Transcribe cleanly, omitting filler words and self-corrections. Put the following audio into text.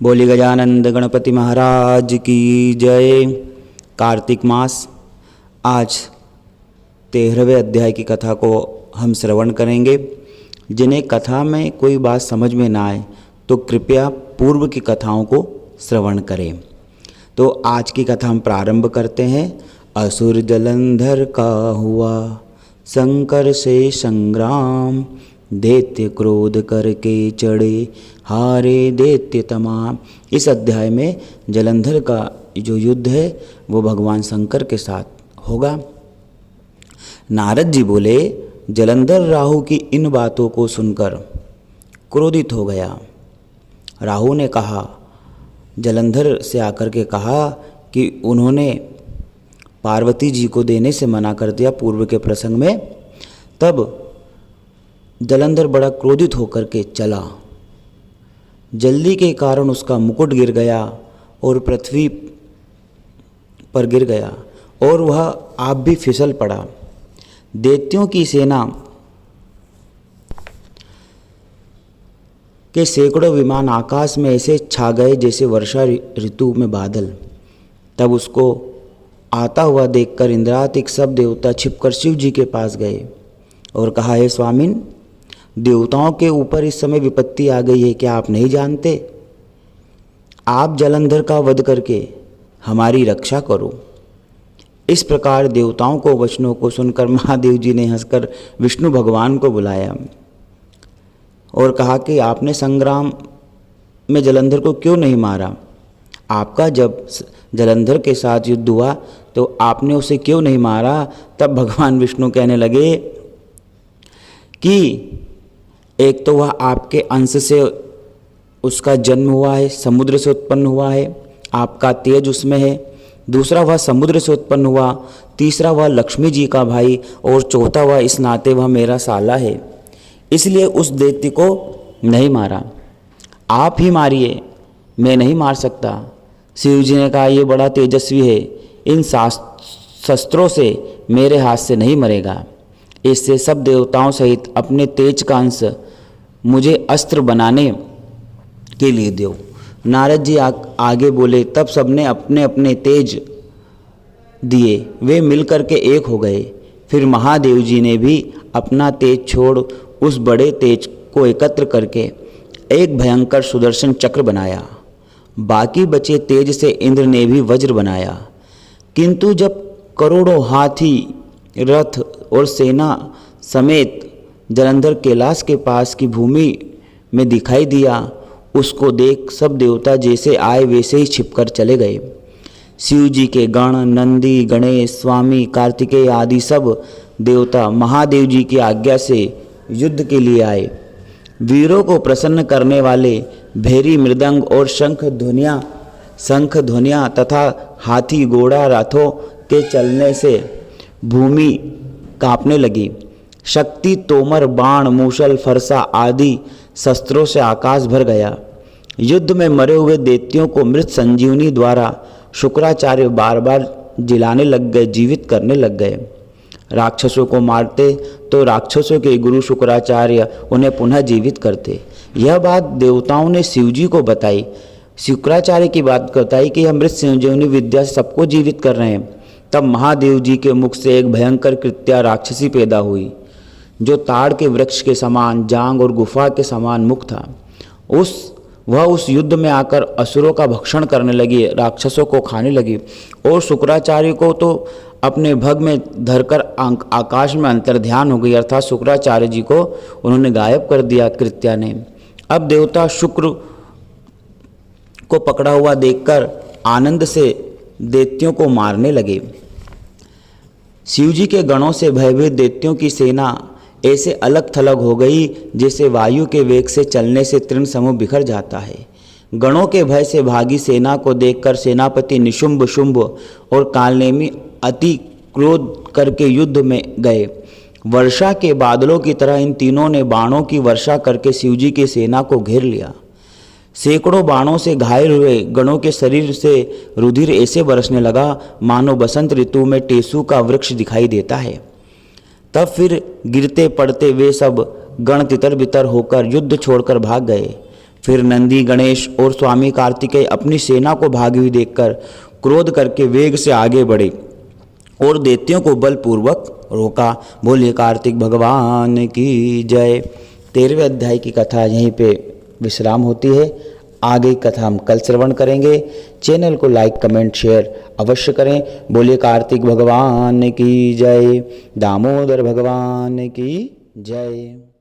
बोली गजानंद गणपति महाराज की जय। कार्तिक मास, आज 13वें अध्याय की कथा को हम श्रवण करेंगे। जिन्हें कथा में कोई बात समझ में ना आए तो कृपया पूर्व की कथाओं को श्रवण करें। तो आज की कथा हम प्रारंभ करते हैं। असुर जलंधर का हुआ शंकर से संग्राम, दैत्य क्रोध करके चढ़े हारे दैत्य तमाम। इस अध्याय में जलंधर का जो युद्ध है वो भगवान शंकर के साथ होगा। नारद जी बोले, जलंधर राहु की इन बातों को सुनकर क्रोधित हो गया। राहु ने कहा, जलंधर से आकर के कहा कि उन्होंने पार्वती जी को देने से मना कर दिया पूर्व के प्रसंग में। तब जलंधर बड़ा क्रोधित होकर के चला। जल्दी के कारण उसका मुकुट गिर गया और पृथ्वी पर गिर गया और वह आप भी फिसल पड़ा। दैत्यों की सेना के सैकड़ों विमान आकाश में ऐसे छा गए जैसे वर्षा ऋतु में बादल। तब उसको आता हुआ देखकर इंद्रातिक सब देवता छिपकर शिव जी के पास गए और कहा, हे स्वामिन, देवताओं के ऊपर इस समय विपत्ति आ गई है, क्या आप नहीं जानते? आप जलंधर का वध करके हमारी रक्षा करो। इस प्रकार देवताओं को वचनों को सुनकर महादेव जी ने हंसकर विष्णु भगवान को बुलाया और कहा कि आपने संग्राम में जलंधर को क्यों नहीं मारा? आपका जब जलंधर के साथ युद्ध हुआ तो आपने उसे क्यों नहीं मारा? तब भगवान विष्णु कहने लगे कि एक तो वह आपके अंश से उसका जन्म हुआ है, समुद्र से उत्पन्न हुआ है, आपका तेज उसमें है। दूसरा, वह समुद्र से उत्पन्न हुआ। तीसरा, वह लक्ष्मी जी का भाई। और चौथा, वह इस नाते वह मेरा साला है, इसलिए उस दैत्य को नहीं मारा। आप ही मारिए, मैं नहीं मार सकता। शिव जी ने कहा, ये बड़ा तेजस्वी है, इन शस्त्रों से मेरे हाथ से नहीं मरेगा। इससे सब देवताओं सहित अपने तेज का अंश मुझे अस्त्र बनाने के लिए दो। नारद जी आगे बोले। तब सबने अपने अपने तेज दिए, वे मिलकर के एक हो गए। फिर महादेव जी ने भी अपना तेज छोड़ उस बड़े तेज को एकत्र करके एक भयंकर सुदर्शन चक्र बनाया। बाकी बचे तेज से इंद्र ने भी वज्र बनाया। किंतु जब करोड़ों हाथी, रथ और सेना समेत जलंधर कैलाश के पास की भूमि में दिखाई दिया, उसको देख सब देवता जैसे आए वैसे ही छिपकर चले गए। शिव जी के गण, नंदी, गणेश, स्वामी, कार्तिकेय आदि सब देवता महादेव जी की आज्ञा से युद्ध के लिए आए। वीरों को प्रसन्न करने वाले भैरी मृदंग और शंख ध्वनियाँ तथा हाथी घोड़ा रथों के चलने से भूमि कांपने लगी। शक्ति तोमर, बाण, मूसल, फरसा आदि शस्त्रों से आकाश भर गया। युद्ध में मरे हुए दैत्यों को मृत संजीवनी द्वारा शुक्राचार्य बार बार जिलाने लग गए, जीवित करने लग गए। राक्षसों को मारते तो राक्षसों के गुरु शुक्राचार्य उन्हें पुनः जीवित करते। यह बात देवताओं ने शिवजी को बताई। शुक्राचार्य की बात बताई कि यह मृत संजीवनी विद्या से सबको जीवित कर रहे हैं। तब महादेव जी के मुख से एक भयंकर कृत्या राक्षसी पैदा हुई, जो ताड़ के वृक्ष के समान जांग और गुफा के समान मुख था। वह उस युद्ध में आकर असुरों का भक्षण करने लगी, राक्षसों को खाने लगी और शुक्राचार्य को तो अपने भग में धरकर आकाश में अंतर्ध्यान हो गई, अर्थात शुक्राचार्य जी को उन्होंने गायब कर दिया कृत्या ने। अब देवता शुक्र को पकड़ा हुआ देखकर आनंद से दैत्यों को मारने लगे। शिवजी के गणों से भयभीत दैत्यों की सेना ऐसे अलग थलग हो गई जैसे वायु के वेग से चलने से तृण समूह बिखर जाता है। गणों के भय से भागी सेना को देखकर सेनापति निशुंभ, शुंभ और कालनेमी अति क्रोध करके युद्ध में गए। वर्षा के बादलों की तरह इन तीनों ने बाणों की वर्षा करके शिवजी की सेना को घेर लिया। सैकड़ों बाणों से घायल हुए गणों के शरीर से रुधिर ऐसे बरसने लगा मानो बसंत ऋतु में टेसू का वृक्ष दिखाई देता है। तब फिर गिरते पड़ते वे सब गण तितर बितर होकर युद्ध छोड़कर भाग गए। फिर नंदी, गणेश और स्वामी कार्तिकेय अपनी सेना को भागी हुई देखकर क्रोध करके वेग से आगे बढ़े और दैत्यों को बलपूर्वक रोका। बोलिए कार्तिक भगवान की जय। 13वें अध्याय की कथा यहीं पे विश्राम होती है। आगे कथा हम कल श्रवण करेंगे। चैनल को लाइक, कमेंट, शेयर अवश्य करें। बोलिए कार्तिक भगवान की जय, दामोदर भगवान की जय।